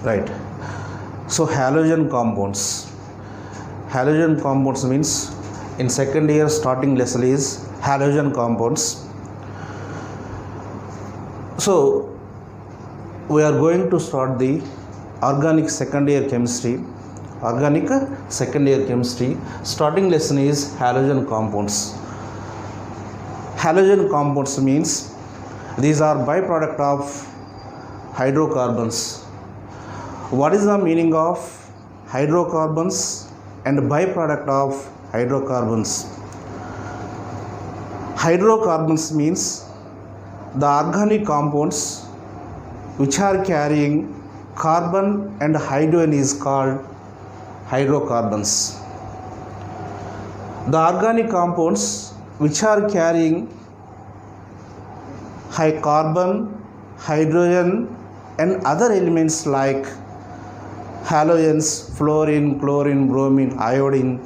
right? So halogen compounds. Halogen compounds means in second year starting lesson is halogen compounds. So we are going to start the organic second year chemistry. Organic second year chemistry. Starting lesson is halogen compounds. Halogen compounds means these are byproduct of hydrocarbons. What is the meaning of hydrocarbons and byproduct of hydrocarbons? Hydrocarbons means the organic compounds which are carrying carbon and hydrogen is called hydrocarbons. The organic compounds which are carrying high carbon, hydrogen and other elements like halogens, fluorine, chlorine, bromine, iodine,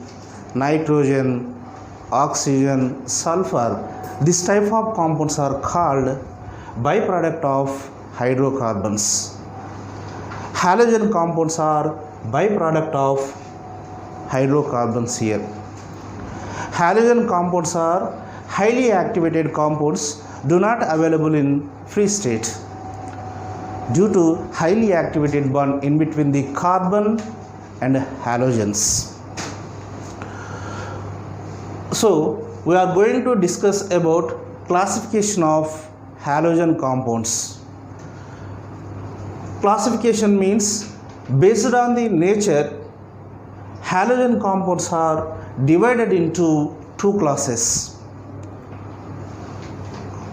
nitrogen, oxygen, sulfur. This type of compounds are called byproduct of hydrocarbons. Halogen compounds are byproduct of hydrocarbons here. Halogen compounds are highly activated compounds, do not available in free state due to highly activated bond in between the carbon and halogens. So we are going to discuss about classification of halogen compounds. Classification means based on the nature, halogen compounds are divided into two classes.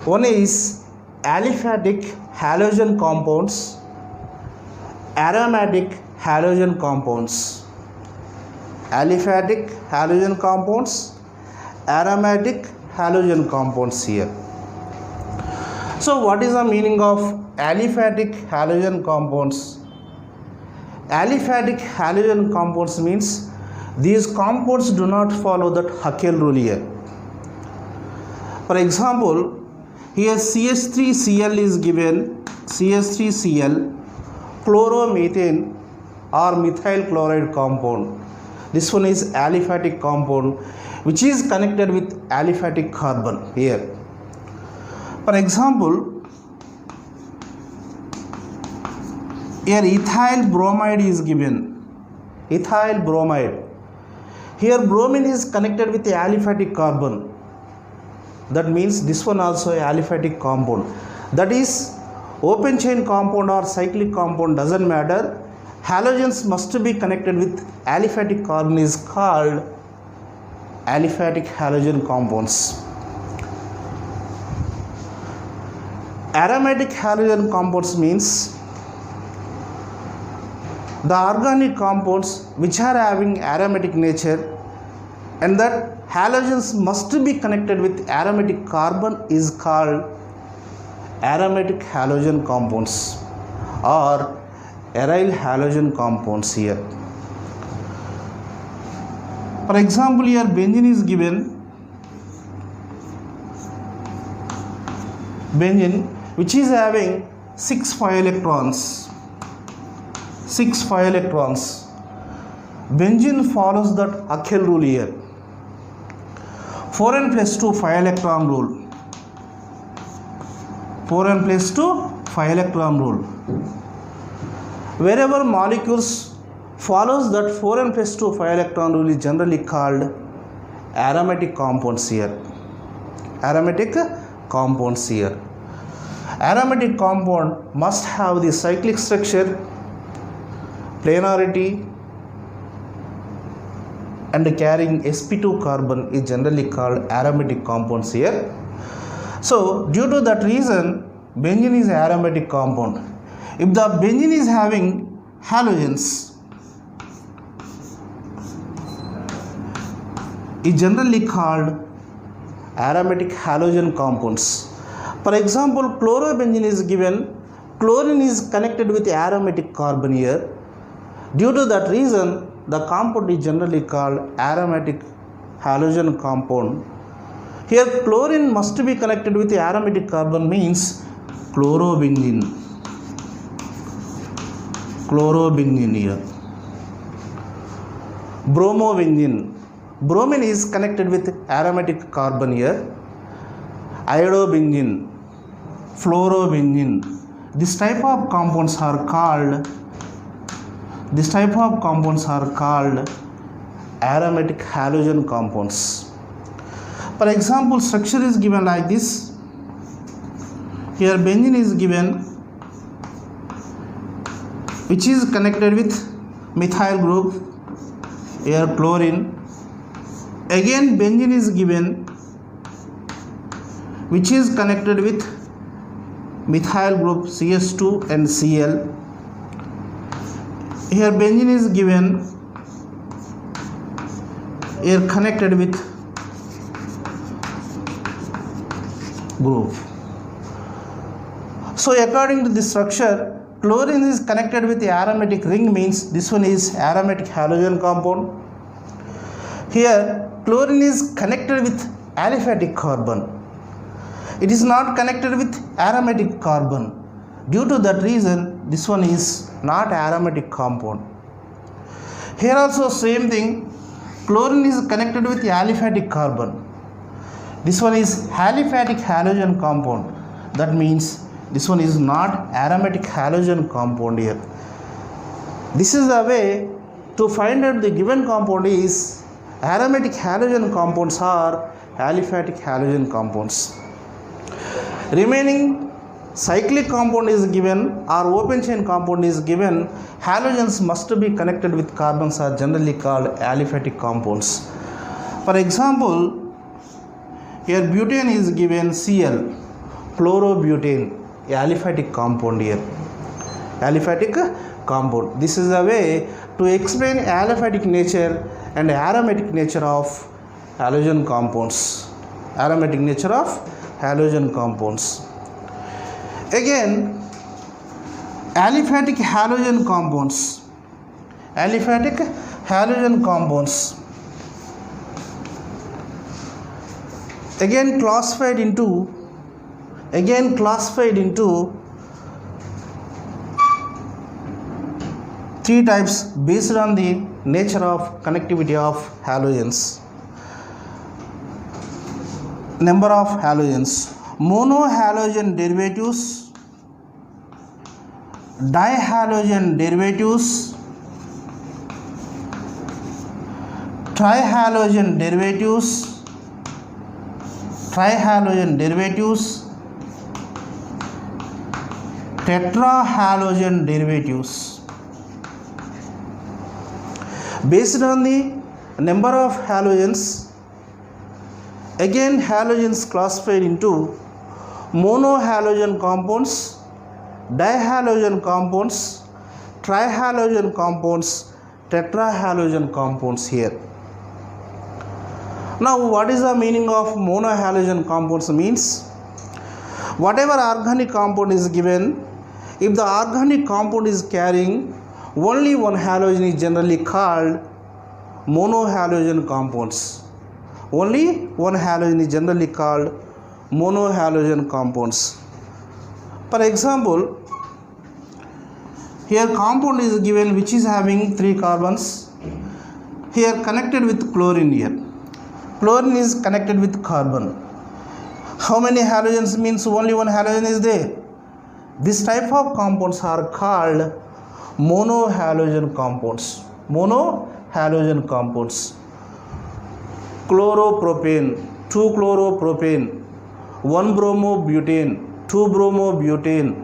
One is aliphatic halogen compounds, aromatic halogen compounds. Aliphatic halogen compounds, aromatic halogen compounds here. So what is the meaning of aliphatic halogen compounds? Aliphatic halogen compounds means these compounds do not follow that Haeckel rule here. For example, here CH3Cl is given, CH3Cl, chloromethane or methyl chloride compound. This one is aliphatic compound which is connected with aliphatic carbon here. For example, here ethyl bromide is given, ethyl bromide. Here bromine is connected with the aliphatic carbon. That means this one also a aliphatic compound. That is open chain compound or cyclic compound doesn't matter. Halogens must be connected with aliphatic carbon is called aliphatic halogen compounds. Aromatic halogen compounds means the organic compounds which are having aromatic nature and that halogens must be connected with aromatic carbon is called aromatic halogen compounds or aryl halogen compounds here. For example, here benzene is given, benzene which is having 6 pi electrons. 6 pi electrons. Benzene follows that Haeckel rule here. 4n plus 2 5 electron rule. 4n plus 2 5 electron rule. Wherever molecules follows that 4n plus 2 5 electron rule is generally called aromatic compounds here. Aromatic compounds here. Aromatic compound must have the cyclic structure, planarity and carrying sp2 carbon is generally called aromatic compounds here. So due to that reason benzene is an aromatic compound. If the benzene is having halogens, is generally called aromatic halogen compounds. For example, chlorobenzene is given, chlorine is connected with aromatic carbon here. Due to that reason, the compound is generally called aromatic halogen compound. Here chlorine must be connected with the aromatic carbon means chlorobenzene chlorobenzene here. Bromobenzene. Bromine is connected with aromatic carbon here. Iodobenzene, fluorobenzene. This type of compounds are called aromatic halogen compounds. For example, structure is given like this. Here benzene is given, which is connected with methyl group. Here chlorine. Again benzene is given, which is connected with methyl group CH2 and Cl. Here benzene is given, here connected with group. So according to this structure, chlorine is connected with the aromatic ring, means this one is aromatic halogen compound. Here chlorine is connected with aliphatic carbon. It is not connected with aromatic carbon. Due to that reason, this one is not aromatic compound. Here also same thing, chlorine is connected with the aliphatic carbon. This one is aliphatic halogen compound. That means this one is not aromatic halogen compound here. This is the way to find out the given compound is aromatic halogen compounds or aliphatic halogen compounds. Remaining cyclic compound is given or open chain compound is given, halogens must be connected with carbons are generally called aliphatic compounds. For example, here butane is given Cl, chlorobutane, aliphatic compound here. Aliphatic compound. This is a way to explain aliphatic nature and aromatic nature of halogen compounds. Aromatic nature of halogen compounds. Again, aliphatic halogen compounds. Aliphatic halogen compounds. Again classified into three types based on the nature of connectivity of halogens. Number of halogens: monohalogen derivatives, dihalogen derivatives, trihalogen derivatives, tetrahalogen derivatives. Based on the number of halogens, again halogens classified into monohalogen compounds, dihalogen compounds, trihalogen compounds, tetrahalogen compounds here. Now what is the meaning of monohalogen compounds? Means whatever organic compound is given, if the organic compound is carrying only one halogen is generally called monohalogen compounds. Only one halogen is generally called monohalogen compounds. For example, here compound is given which is having 3 carbons, here connected with chlorine. Here chlorine is connected with carbon. How many halogens? Means only one halogen is there. This type of compounds are called monohalogen compounds. Monohalogen compounds. Chloropropane, 2 chloropropane, 1 bromobutane, 2 bromobutane,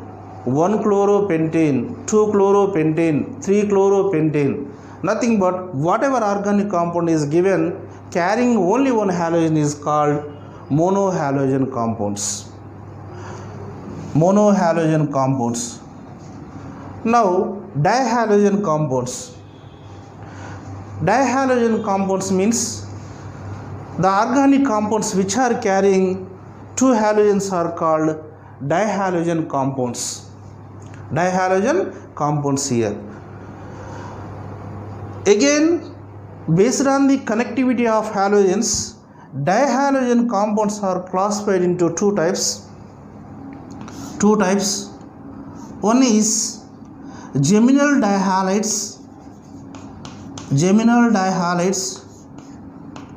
1 chloropentane, 2 chloropentane, 3 chloropentane. Nothing but whatever organic compound is given carrying only one halogen is called monohalogen compounds. Monohalogen compounds. Now dihalogen compounds. Dihalogen compounds means the organic compounds which are carrying 2 halogens are called dihalogen compounds. Dihalogen compounds here. Again, based on the connectivity of halogens, dihalogen compounds are classified into two types. One is geminal dihalides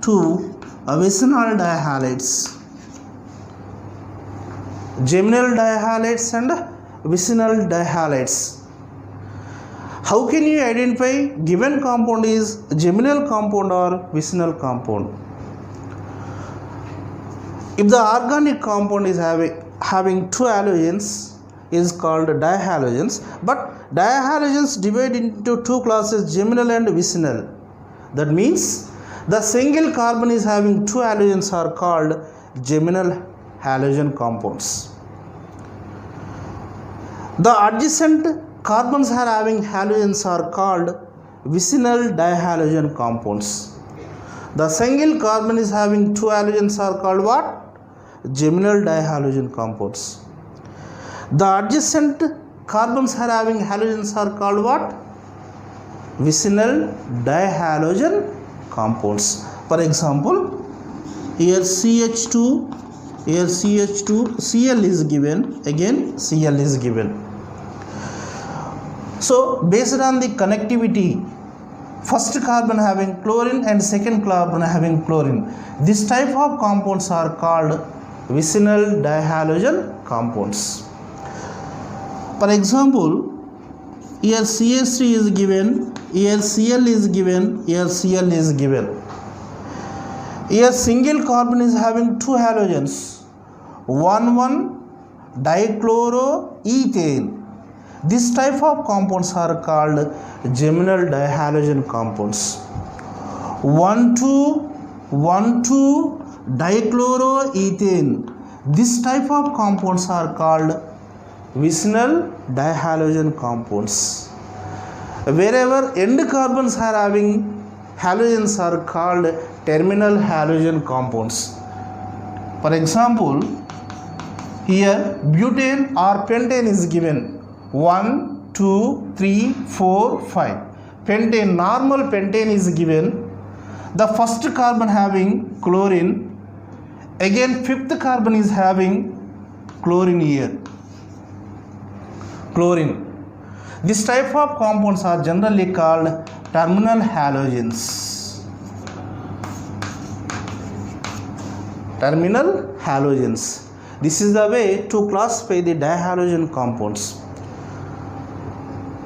to vicinal dihalides. Geminal dihalides and vicinal dihalides. How can you identify given compound is geminal compound or vicinal compound? If the organic compound is having two halogens, is called dihalogens, but dihalogens divide into two classes, geminal and vicinal. That means the single carbon is having two halogens are called geminal halogen compounds. The adjacent carbons are having halogens are called vicinal dihalogen compounds. The single carbon is having two halogens are called what? Geminal dihalogen compounds. The adjacent carbons are having halogens are called what? Vicinal dihalogen compounds. For example, here CH2, Cl is given, again Cl is given. So based on the connectivity, first carbon having chlorine and second carbon having chlorine, this type of compounds are called vicinal dihalogen compounds. For example, here CH3 is given, here Cl is given, here Cl is given. Here single carbon is having two halogens, 1,1-dichloroethane. This type of compounds are called geminal dihalogen compounds. 1,2-dichloroethane. This type of compounds are called vicinal dihalogen compounds. Wherever end carbons are having halogens are called terminal halogen compounds. For example, here butane or pentane is given, 1, 2, 3, 4, 5. Pentane, normal pentane is given. The first carbon having chlorine, again fifth carbon is having chlorine here. Chlorine. This type of compounds are generally called terminal halogens. Terminal halogens. This is the way to classify the dihalogen compounds.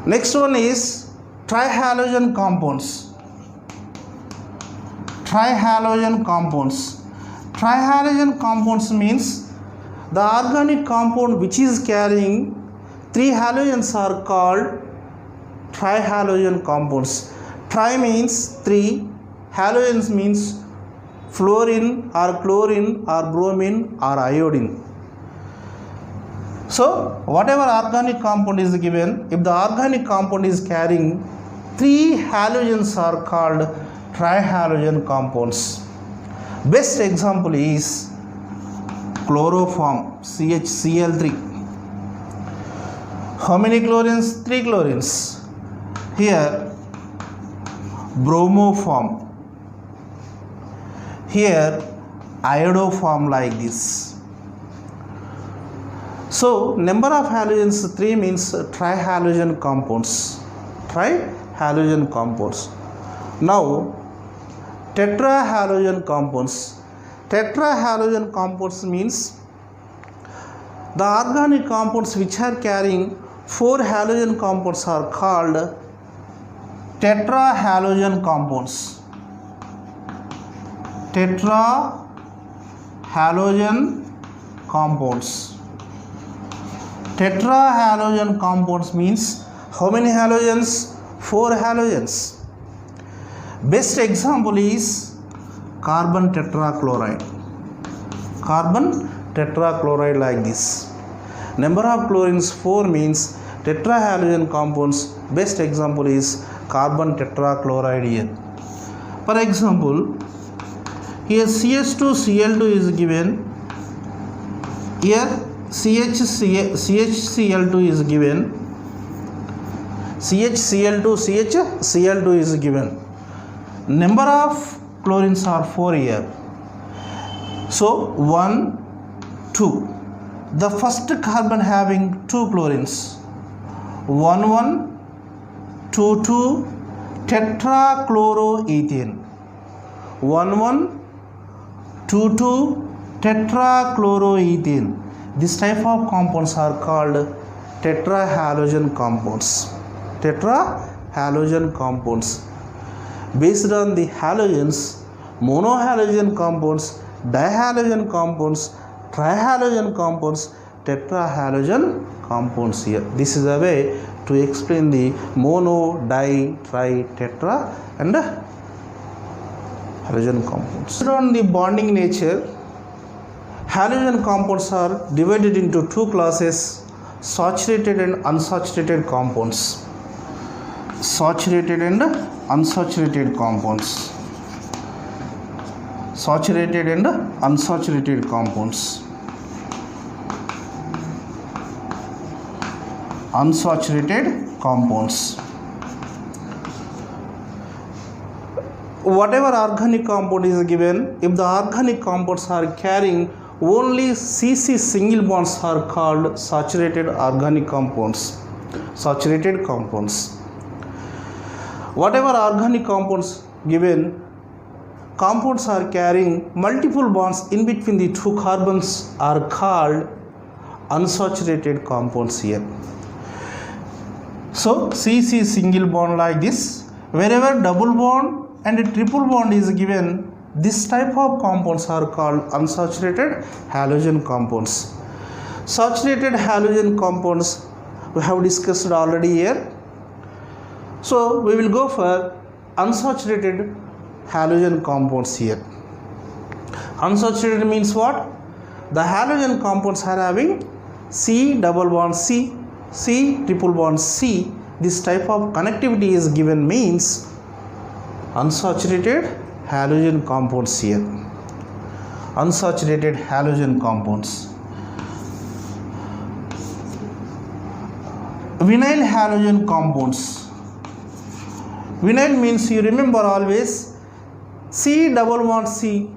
Next one is trihalogen compounds. Trihalogen compounds. Trihalogen compounds means the organic compound which is carrying three halogens are called trihalogen compounds. Tri means three, halogens means fluorine or chlorine or bromine or iodine. So whatever organic compound is given, if the organic compound is carrying three halogens are called trihalogen compounds. Best example is chloroform, CHCl3. How many chlorines? 3 chlorines. Here bromoform. Here iodoform like this. So number of halogens 3 means trihalogen compounds. Trihalogen compounds. Now tetrahalogen compounds. Tetrahalogen compounds means the organic compounds which are carrying 4 halogen compounds are called tetrahalogen compounds. Tetrahalogen compounds. Tetrahalogen compounds means how many halogens? 4 halogens. Best example is carbon tetrachloride. Carbon tetrachloride like this. Number of chlorines 4 means tetrahalogen compounds. Best example is carbon tetrachloride here. For example, here CH2Cl2 is given. Here CHCl2 is given. CHCl2 is given. Number of chlorines are 4 here. So 1, 2. The first carbon having 2 chlorines, 1, 1, 2,2 tetrachloroethane. 1,1,2,2 tetrachloroethane. This type of compounds are called tetrahalogen compounds. Tetrahalogen compounds. Based on the halogens, monohalogen compounds, dihalogen compounds, trihalogen compounds, tetrahalogen compounds here. This is a way to explain the mono, di, tri, tetra and halogen compounds. Based on the bonding nature, halogen compounds are divided into two classes: saturated and unsaturated compounds. Saturated and unsaturated compounds. Saturated and unsaturated compounds. Unsaturated compounds. Whatever organic compound is given, if the organic compounds are carrying only CC single bonds, are called saturated organic compounds. Saturated compounds. Whatever organic compounds given, compounds are carrying multiple bonds in between the two carbons, are called unsaturated compounds here. So CC single bond like this. Wherever double bond and a triple bond is given, this type of compounds are called unsaturated halogen compounds. Saturated halogen compounds we have discussed already here. So we will go for unsaturated halogen compounds here. Unsaturated means what? The halogen compounds are having C double bond C, C triple bond C. This type of connectivity is given, means unsaturated halogen compounds here. Unsaturated halogen compounds. Vinyl halogen compounds. Vinyl means, you remember always, C double bond C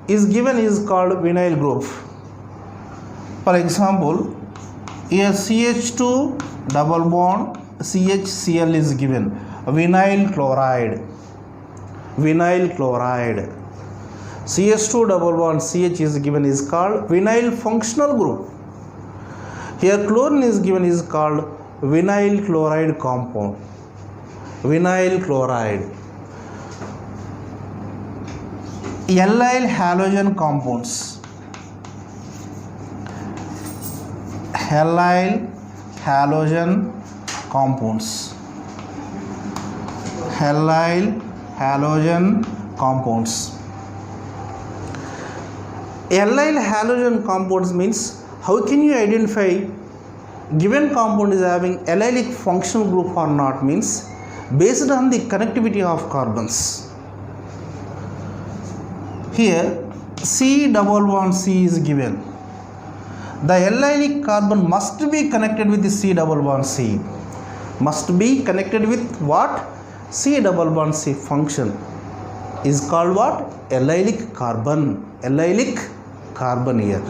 is given, is called vinyl group. For example, here CH2 double bond CHCl is given, vinyl chloride. Vinyl chloride. CH2 double bond CH is given, is called vinyl functional group. Here chlorine is given, is called vinyl chloride compound. Vinyl chloride. Allyl halogen compounds. Allyl halogen compounds. Allyl halogen compounds. Allyl halogen compounds means, how can you identify given compound is having allylic functional group or not? Means based on the connectivity of carbons. Here C double bond C is given. The allylic carbon must be connected with the C double bond C. Must be connected with what? C double bond C function is called what? Allylic carbon. Allylic carbon here.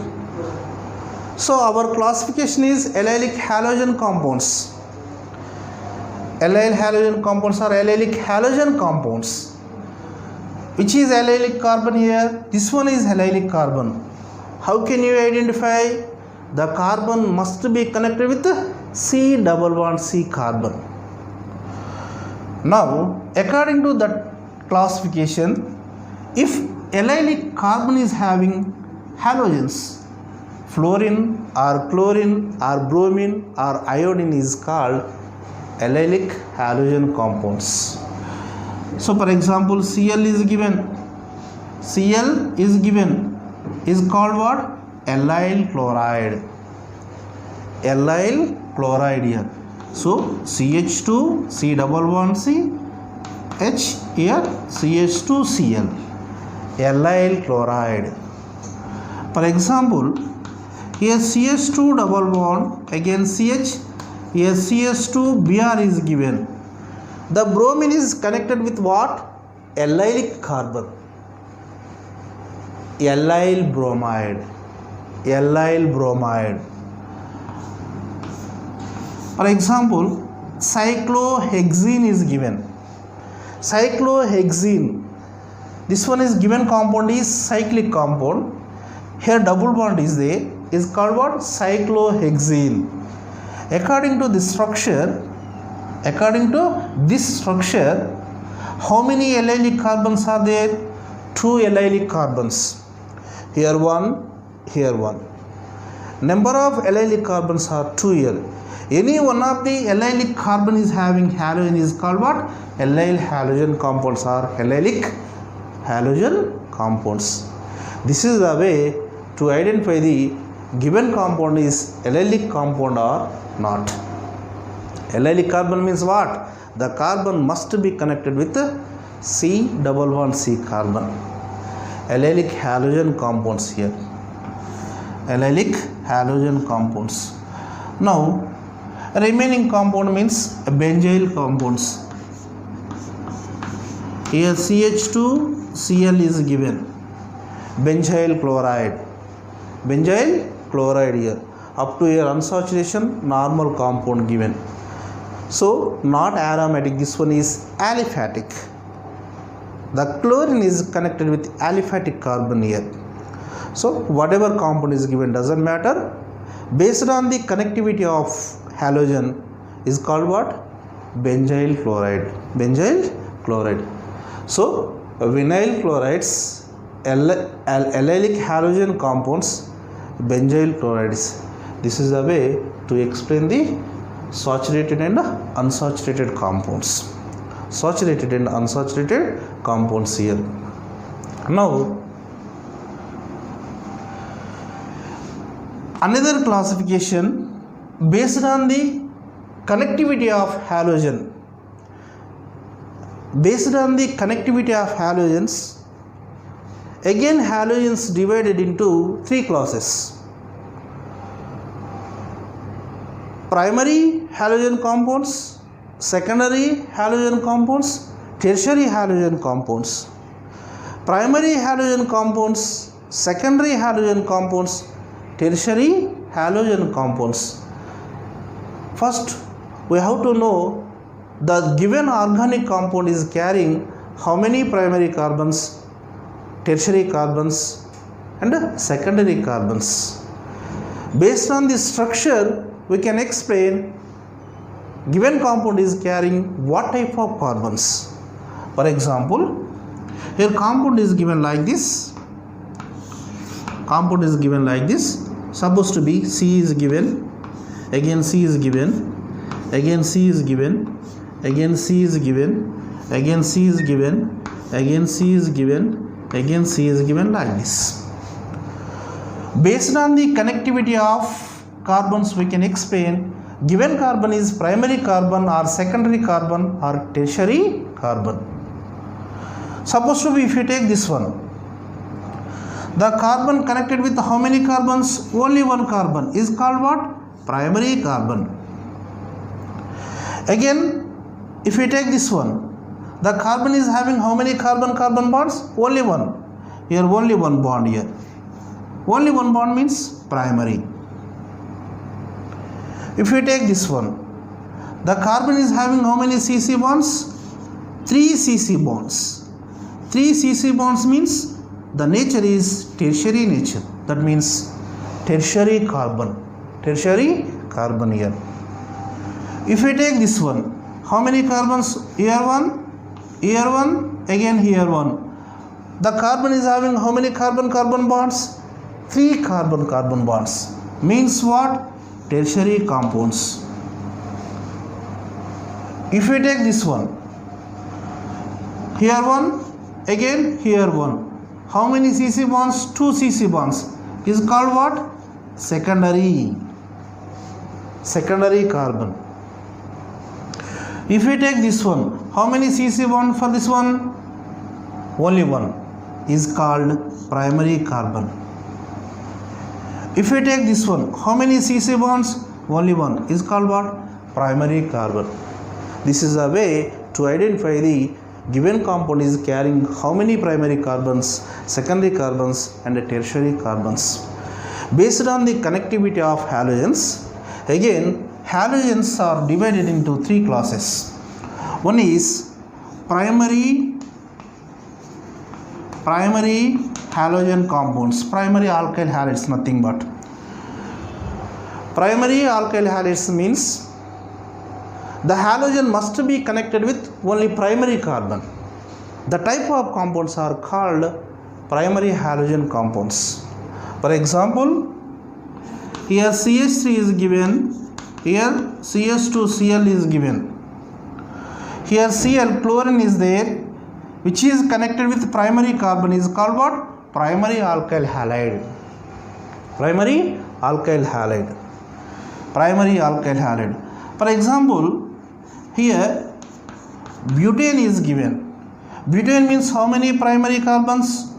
So our classification is allylic halogen compounds. Allyl halogen compounds are allylic halogen compounds. Which is allylic carbon here? This one is allylic carbon. How can you identify? The carbon must be connected with C double bond C carbon. Now, according to that classification, if allylic carbon is having halogens, fluorine or chlorine or bromine or iodine is called allylic halogen compounds. So for example, Cl is given. Cl is given, is called what? Allyl chloride. Allyl chloride here. So CH2 C double bond C H, here CH2Cl. Allyl chloride. For example, here CH2 double bond, again CH, here CH2Br is given. The bromine is connected with what? Allylic carbon. Allyl bromide. Allyl bromide. For example, cyclohexene is given. Cyclohexene, this one is given compound is cyclic compound. Here double bond is there, is called what? Cyclohexene. According to this structure, how many allylic carbons are there? 2 allylic carbons. Here one, here one. Number of allylic carbons are 2 here. Any one of the allylic carbon is having halogen is called what? Allyl halogen compounds or allylic halogen compounds. This is the way to identify the given compound is allylic compound or not. Allylic carbon means what? The carbon must be connected with C double bond C carbon. Allylic halogen compounds here. Allylic halogen compounds. Now, remaining compound means benzyl compounds. Here CH2Cl is given. Benzyl chloride. Benzyl chloride here. Up to here unsaturation, normal compound given. So, not aromatic, this one is aliphatic. The chlorine is connected with aliphatic carbon here. So, whatever compound is given doesn't matter. Based on the connectivity of halogen is called what? Benzyl chloride. Benzyl chloride. So, vinyl chlorides, allylic halogen compounds, benzyl chlorides. This is the way to explain the saturated and unsaturated compounds. Saturated and unsaturated compounds here. Now, another classification based on the connectivity of halogen. Based on the connectivity of halogens, again halogens divided into 3 classes. Primary halogen compounds, secondary halogen compounds, tertiary halogen compounds. Primary halogen compounds, secondary halogen compounds, tertiary halogen compounds. First, we have to know the given organic compound is carrying how many primary carbons, tertiary carbons and secondary carbons. Based on this structure, we can explain given compound is carrying what type of carbons. For example, here compound is given like this. Compound is given like this. Supposed to be C is given, again C is given, again C is given, again C is given, again C is given, again C is given, again C is given like this. Based on the connectivity of carbons, we can explain given carbon is primary carbon or secondary carbon or tertiary carbon. Supposed to be, if you take this one, the carbon connected with how many carbons? Only one carbon is called what? Primary carbon. Again, if we take this one, the carbon is having how many carbon bonds? Only one. Here only one bond here. Only one bond means primary. If we take this one, the carbon is having how many CC bonds? 3 CC bonds. 3 CC bonds means the nature is tertiary nature. That means tertiary carbon. Tertiary carbon here. If we take this one, how many carbons? Here one, again here one. The carbon is having how many carbon bonds? 3 carbon bonds. Means what? Tertiary compounds. If we take this one, here one, again here one. How many CC bonds? 2 CC bonds. Is called what? Secondary carbon. If we take this one, how many CC bond for this one? Only one. Is called primary carbon. If we take this one, how many CC bonds? Only one. Is called what? Primary carbon. This is a way to identify the given compound is carrying how many primary carbons, secondary carbons and tertiary carbons. Based on the connectivity of halogens, again halogens are divided into three classes. One is primary halogen compounds. Primary alkyl halides, nothing but. Primary alkyl halides means the halogen must be connected with only primary carbon. The type of compounds are called primary halogen compounds. For example, here CH3 is given, here CH2Cl is given. Here Cl, chlorine is there, which is connected with primary carbon, is called what? Primary alkyl halide. Primary alkyl halide. Primary alkyl halide. For example, here butane is given. Butane means how many primary carbons?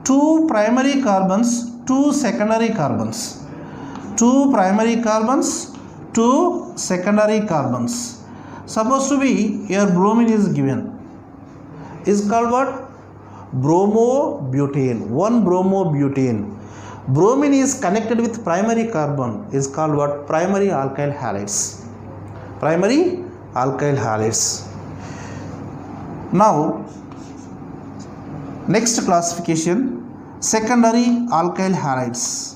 2 primary carbons, 2 secondary carbons. 2 primary carbons, 2 secondary carbons. Supposed to be here bromine is given. Is called what? Bromobutane. 1 bromobutane. Bromine is connected with primary carbon, is called what? Primary alkyl halides. Primary alkyl halides. Now, next classification, secondary alkyl halides.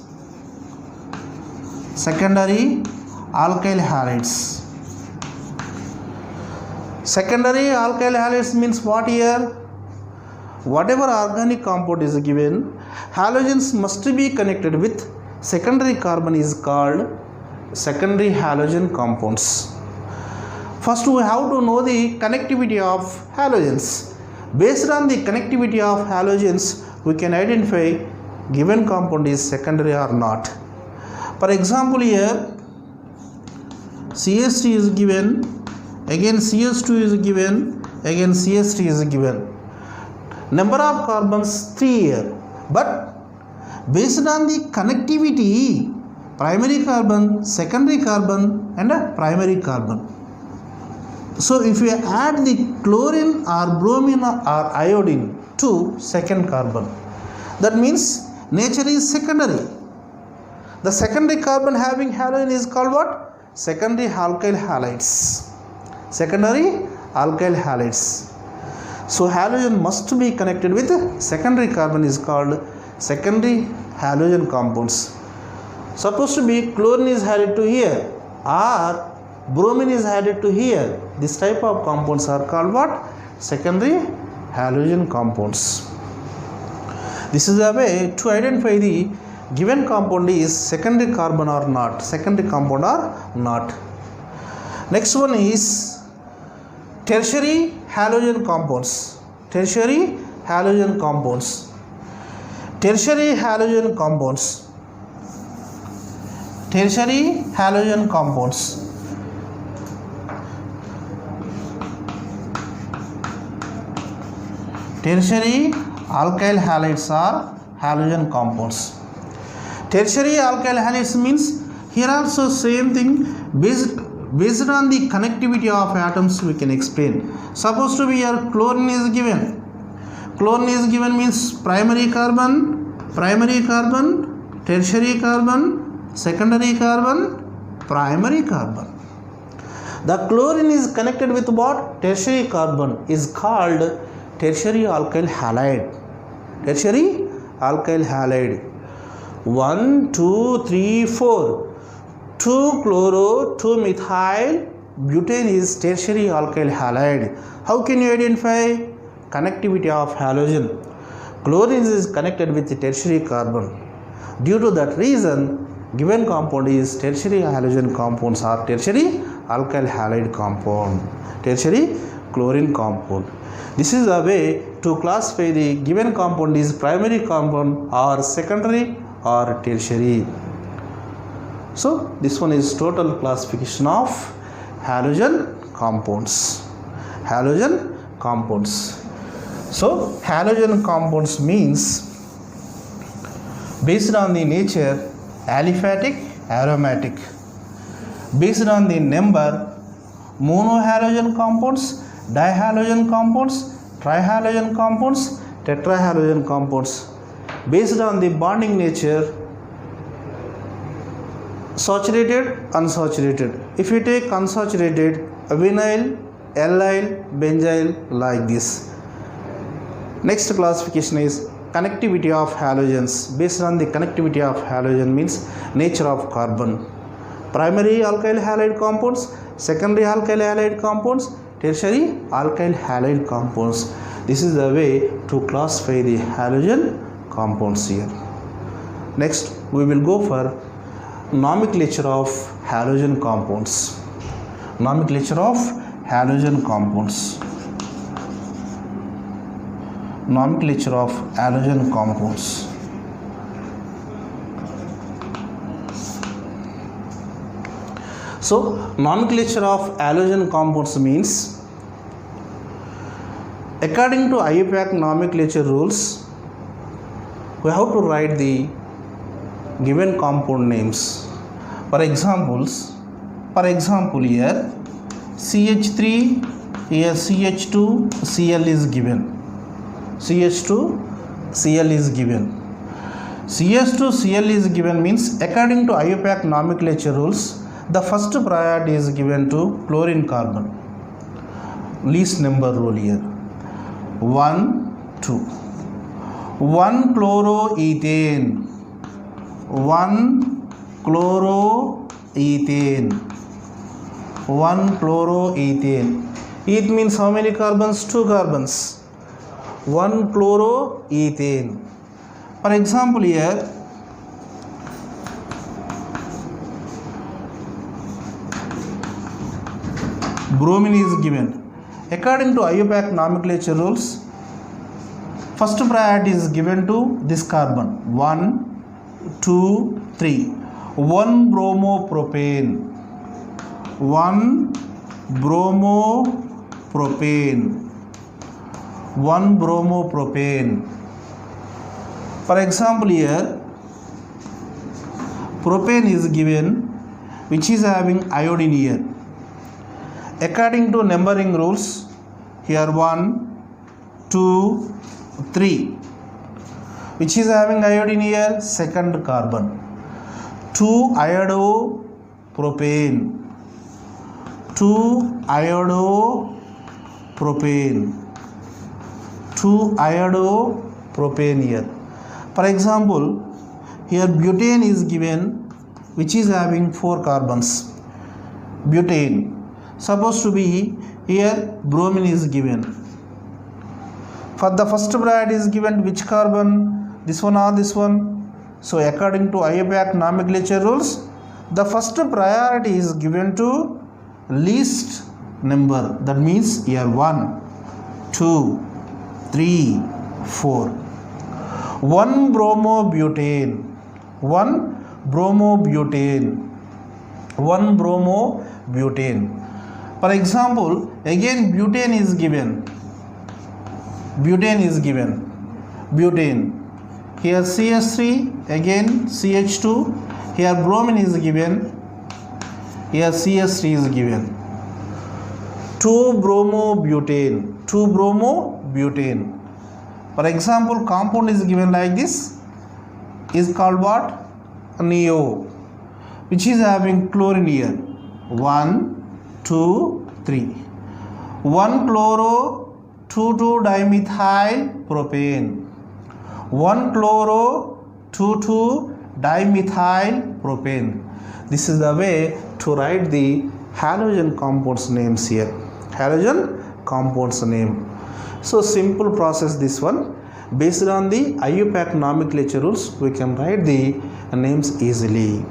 Secondary alkyl halides. Secondary alkyl halides means what here? Whatever organic compound is given, halogens must be connected with secondary carbon, is called secondary halogen compounds. First we have to know the connectivity of halogens. Based on the connectivity of halogens, we can identify given compound is secondary or not. For example, here CH3 is given, again CH2 is given, again CH3 is given. Number of carbons 3 here, but based on the connectivity, primary carbon, secondary carbon and a primary carbon. So if we add the chlorine or bromine or iodine to second carbon, that means nature is secondary. The secondary carbon having halogen is called what? Secondary alkyl halides. Secondary alkyl halides. So halogen must be connected with secondary carbon, is called secondary halogen compounds. Supposed to be chlorine is added to here or bromine is added to here. This type of compounds are called what? Secondary halogen compounds. This is a way to identify the given compound is secondary carbon or not, secondary compound or not. Next one is tertiary halogen compounds. Tertiary halogen compounds. Tertiary halogen compounds. Tertiary halogen compounds. Tertiary alkyl halides are halogen compounds. Tertiary alkyl halides means here also same thing, based on the connectivity of atoms we can explain. Supposed to be here chlorine is given. Chlorine is given means primary carbon, tertiary carbon, secondary carbon, primary carbon. The chlorine is connected with what? Tertiary carbon, is called tertiary alkyl halide. Tertiary alkyl halide. 1, 2, 3, 4. 2 chloro, 2 methyl butane is tertiary alkyl halide. How can you identify? Connectivity of halogen. Chlorine is connected with the tertiary carbon. Due to that reason, given compound is tertiary halogen compounds or tertiary alkyl halide compound. Tertiary chlorine compound. This is a way to classify the given compound is primary compound or secondary or tertiary. So this one is total classification of halogen compounds. Halogen compounds. So halogen compounds means based on the nature aliphatic, aromatic. Based on the number monohalogen compounds, dihalogen compounds, trihalogen compounds, tetrahalogen compounds. Based on the bonding nature saturated, unsaturated. If you take unsaturated, vinyl, allyl, benzyl, like this. Next classification is connectivity of halogens. Based on the connectivity of halogen means nature of carbon. Primary alkyl halide compounds, secondary alkyl halide compounds, tertiary alkyl halide compounds. This is the way to classify the halogen compounds here. Next we will go for nomenclature of halogen compounds. Nomenclature of halogen compounds. Nomenclature of halogen compounds. So nomenclature of halogen compounds means, according to IUPAC nomenclature rules, we have to write the given compound names. For example here CH3, here CH2 Cl is given. CH2 Cl is given. CH2 Cl is given means, according to IUPAC nomenclature rules, the first priority is given to chlorine carbon. Least number rule here. 1, 2. 1 chloroethane. 1 chloroethane. 1 chloroethane. Eth means how many carbons? 2 carbons. 1 chloroethane. For example here, bromine is given. According to IUPAC nomenclature rules, first priority is given to this carbon. 1, 2, 3. 1 bromopropane. 1 bromopropane. 1 bromopropane. For example here, propane is given, which is having iodine here. According to numbering rules, here 1, 2, 3, which is having iodine here, second carbon. 2 iodopropane. 2 iodopropane. 2 iodopropane here. For example, here butane is given, which is having 4 carbons. Butane. Supposed to be here bromine is given. For the first priority is given which carbon? This one or this one? So according to IUPAC nomenclature rules, the first priority is given to least number. That means here 1, 2, 3, 4. 1 bromobutane. 1 bromobutane. 1 bromobutane. For example, again butane is given. Butane is given. Butane. Here CH3, again CH2. Here bromine is given. Here CH3 is given. 2 bromobutane. 2 bromobutane. For example, compound is given like this. Is called what? Neo, which is having chlorine here. 1, 2, 3. 1 chloro, 2,2 dimethyl propane. 1 chloro, 2,2 dimethyl propane. This is the way to write the halogen compounds names here. Halogen compounds name. So simple process this one. Based on the IUPAC nomenclature rules, we can write the names easily.